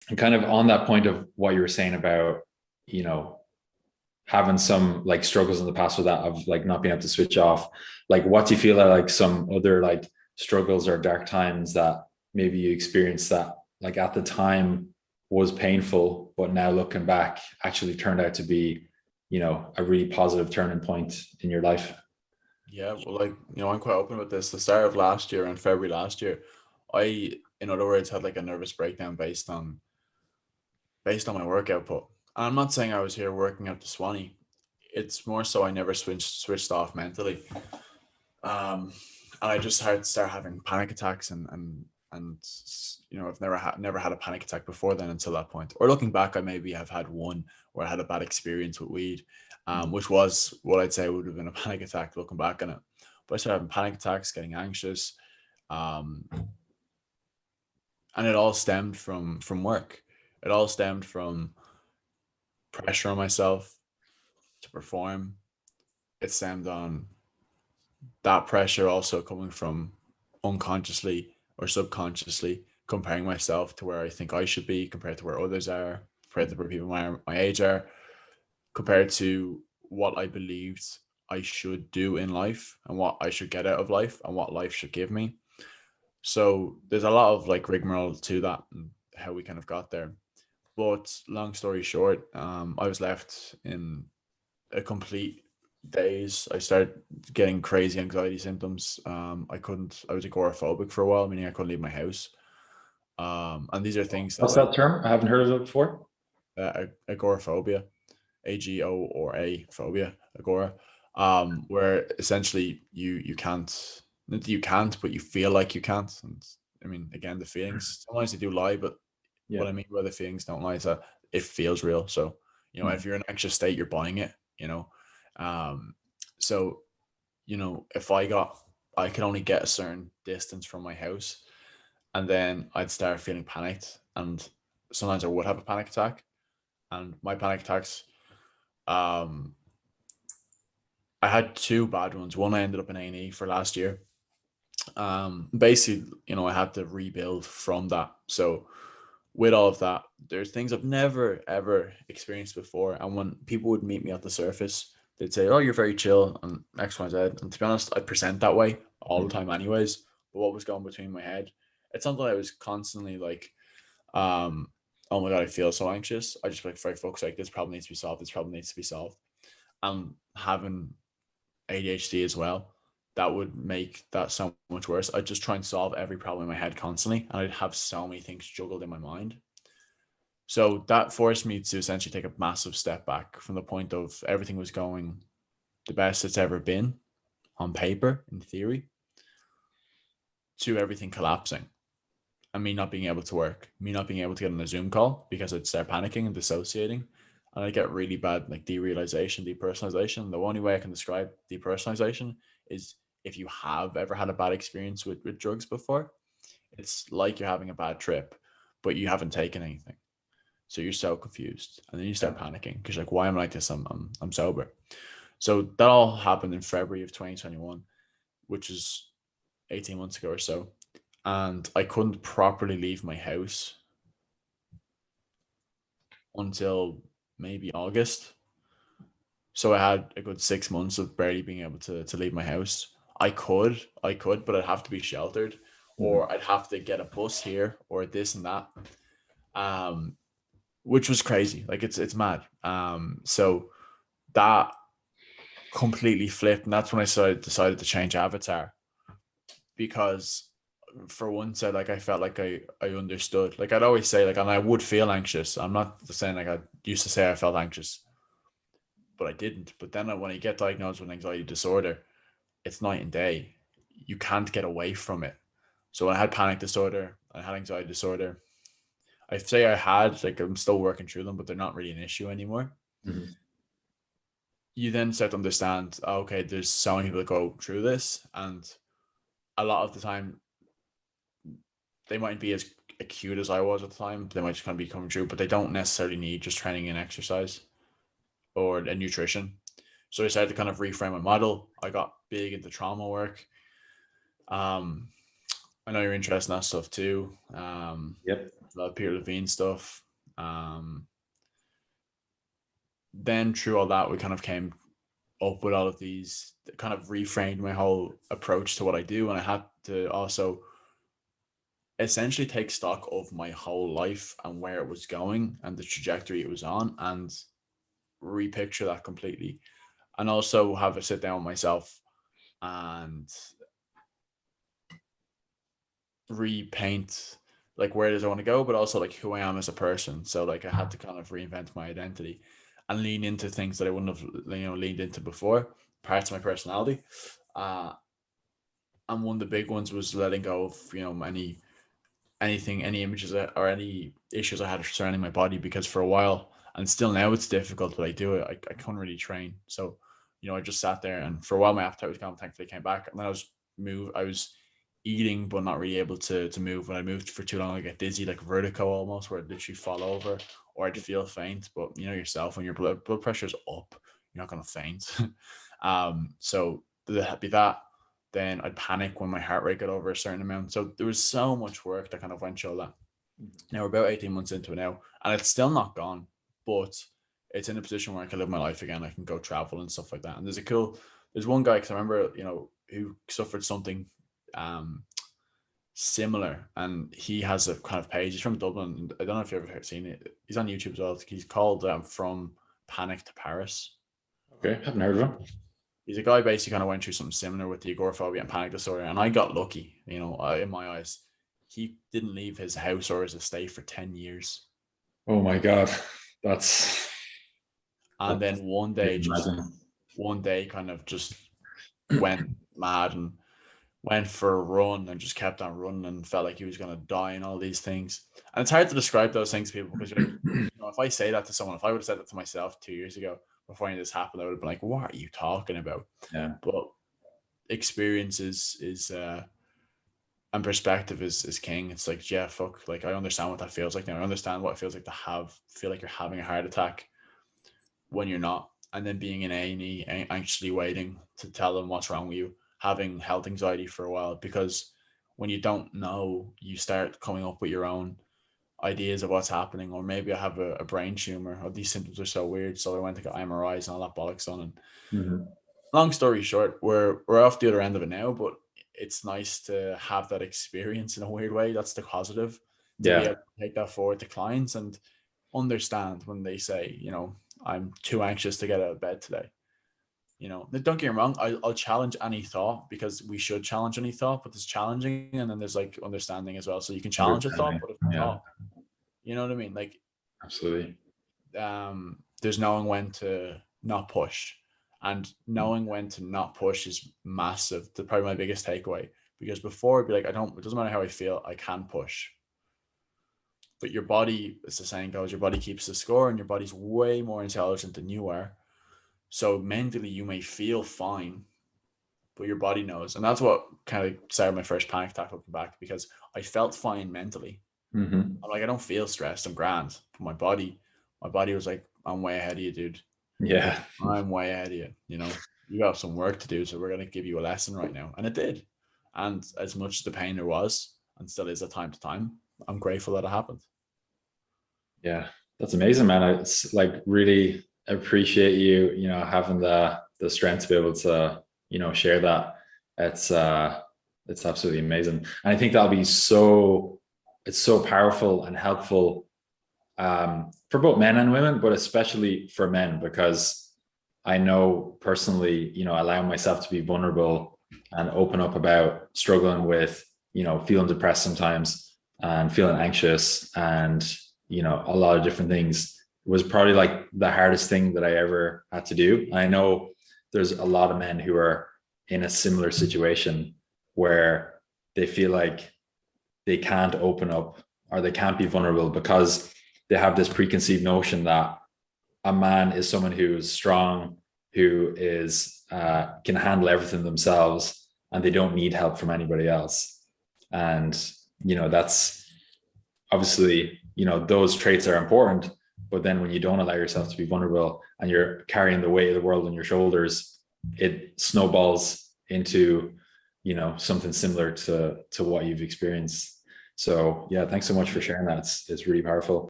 And kind of on that point of what you were saying about, you know, having some like struggles in the past with that of like not being able to switch off, like what do you feel are like some other like struggles or dark times that maybe you experienced that like at the time was painful, but now looking back actually turned out to be, you know, a really positive turning point in your life? Yeah, well, like, I'm quite open with this. The start of last year, in February last year, I, in other words, had like a nervous breakdown based on my work output. And I'm not saying I was here working out the Swanee. It's more so I never switched off mentally. Um, and I just had to start having panic attacks, and I've never had a panic attack before then until that point. Or looking back, I maybe have had one where I had a bad experience with weed, which was what I'd say would have been a panic attack looking back on it. But I started having panic attacks, getting anxious, um, and it all stemmed from work. It all stemmed from pressure on myself to perform. It stemmed on that pressure also coming from unconsciously or subconsciously comparing myself to where I think I should be compared to where others are, compared to where people my age are, compared to what I believed I should do in life and what I should get out of life and what life should give me. So there's a lot of like rigmarole to that and how we kind of got there. But long story short, I was left in a complete daze. I started getting crazy anxiety symptoms. I was agoraphobic for a while, meaning I couldn't leave my house. And these are things that What's like that term? I haven't heard of it before. agoraphobia, AGO or A phobia, agora, where essentially you can't, not that you can't, but you feel like you can't. And I mean, again, the feelings sometimes they do lie, but Yeah. what I mean by the feelings don't lie is that it feels real. So, Mm. if you're in an anxious state, you're buying it, you know. Um, so, if I could only get a certain distance from my house, and then I'd start feeling panicked. And sometimes I would have a panic attack. And my panic attacks, um, I had two bad ones. One I ended up in A&E for last year. Basically, I had to rebuild from that. So with all of that, there's things I've never ever experienced before. And when people would meet me at the surface, they'd say, "Oh, you're very chill," and X, Y, Z. And to be honest, I present that way all the Mm. time, anyways. But what was going between my head? It's something I was constantly like, um, "Oh my god, I feel so anxious." I just like very focused, like this problem needs to be solved. This problem needs to be solved. And having ADHD as well, that would make that so much worse. I'd just try and solve every problem in my head constantly, and I'd have so many things juggled in my mind. So that forced me to essentially take a massive step back from the point of everything was going the best it's ever been on paper, in theory, to everything collapsing and me not being able to work, me not being able to get on a Zoom call because I'd start panicking and dissociating. And I get really bad like derealization, depersonalization. The only way I can describe depersonalization is if you have ever had a bad experience with drugs before, it's like you're having a bad trip, but you haven't taken anything. So you're so confused. And then you Yeah. start panicking because like, why am I like this? I'm sober. So that all happened in February of 2021, which is 18 months ago or so. And I couldn't properly leave my house until maybe August. So I had a good 6 months of barely being able to leave my house. I could, but I'd have to be sheltered, Mm. or I'd have to get a bus here, or this and that. Um, which was crazy. Like it's mad. So that completely flipped, and that's when decided to change avatar because for once I felt like I understood. Like I'd always say like, and I would feel anxious. I'm not saying like I used to say I felt anxious, but I didn't. But then when you get diagnosed with anxiety disorder, it's night and day. You can't get away from it. So when I had panic disorder, I had anxiety disorder. I say I had like I'm still working through them, but they're not really an issue anymore. Mm. You then start to understand, okay, there's so many people that go through this, and a lot of the time they might be as acute as I was at the time. They might just kind of be coming through, but they don't necessarily need just training and exercise or a nutrition. So I decided to kind of reframe my model. I got big into trauma work. Um, I know you're interested in that stuff too. Yep. the Peter Levine stuff. Then through all that, we kind of came up with all of these, kind of reframed my whole approach to what I do. And I had to also essentially take stock of my whole life and where it was going and the trajectory it was on, and repicture that completely. And also have a sit down with myself and repaint like where does I want to go, but also like who I am as a person. So like I had to kind of reinvent my identity and lean into things that I wouldn't have leaned into before, parts of my personality. And one of the big ones was letting go of any images or any issues I had surrounding my body, because for a while, and still now it's difficult, but I do it. I couldn't really train. So, I just sat there, and for a while my appetite was gone. Thankfully it came back. And then I was eating but not really able to move. When I moved for too long, I get dizzy, like vertigo almost, where I'd literally fall over, or I'd feel faint. But yourself, when your blood pressure's up, you're not gonna faint. So be that. Then I'd panic when my heart rate got over a certain amount. So there was so much work that kind of went through all that. Now we're about 18 months into it now, and it's still not gone, but it's in a position where I can live my life again. I can go travel and stuff like that. And there's one guy, because I remember, who suffered something similar, and he has a kind of page. He's from Dublin. I don't know if you've ever seen it. He's on YouTube as well. He's called From Panic to Paris. Okay, haven't heard of him. He's a guy basically kind of went through something similar with the agoraphobia and panic disorder, and I got lucky. In my eyes, he didn't leave his house or his estate for 10 years. Oh my God, and then one day kind of just went mad and went for a run and just kept on running and felt like he was going to die and all these things. And it's hard to describe those things to people, because if I say that to someone, if I would have said that to myself 2 years ago before any of this happened, I would have been like, what are you talking about? Yeah. But experience is and perspective is king. It's like, yeah, fuck, like I understand what that feels like now. I understand what it feels like to feel like you're having a heart attack when you're not, and then being in A&E, anxiously waiting to tell them what's wrong with you, having health anxiety for a while, because when you don't know, you start coming up with your own ideas of what's happening. Or maybe I have a brain tumor, or these symptoms are so weird, so I went to get MRIs and all that bollocks done. And long story short, we're off the other end of it now, but it's nice to have that experience in a weird way. That's the positive, to be able to take that forward to clients and understand when they say, I'm too anxious to get out of bed today. Don't get me wrong, I'll challenge any thought, because we should challenge any thought, but there's challenging and then there's like understanding as well. So you can challenge a thought, but it's thought. You know what I mean? Like, absolutely. There's knowing when to not push, and knowing when to not push is massive. That's probably my biggest takeaway, because before it'd be like, it doesn't matter how I feel, I can push. But your body, as the saying goes, your body keeps the score, and your body's way more intelligent than you are. So mentally you may feel fine, but your body knows. And that's what kind of started my first panic attack looking back, because I felt fine mentally. I'm like, I don't feel stressed, I'm grand. But my body was like, I'm way ahead of you, dude. Yeah. I'm way ahead of you. You have some work to do, so we're going to give you a lesson right now. And it did. And as much as the pain there was, and still is at time to time, I'm grateful that it happened. Yeah, that's amazing, man. It's like really appreciate you, having the strength to be able to, share that. It's absolutely amazing. And I think that'll be it's so powerful and helpful for both men and women, but especially for men, because I know personally, allowing myself to be vulnerable and open up about struggling with, feeling depressed sometimes and feeling anxious and, a lot of different things was probably like the hardest thing that I ever had to do. I know there's a lot of men who are in a similar situation where they feel like they can't open up or they can't be vulnerable because they have this preconceived notion that a man is someone who is strong, who is can handle everything themselves, and they don't need help from anybody else. And that's obviously, those traits are important, but then when you don't allow yourself to be vulnerable and you're carrying the weight of the world on your shoulders, it snowballs into something similar to what you've experienced. So yeah, thanks so much for sharing that. It's really powerful.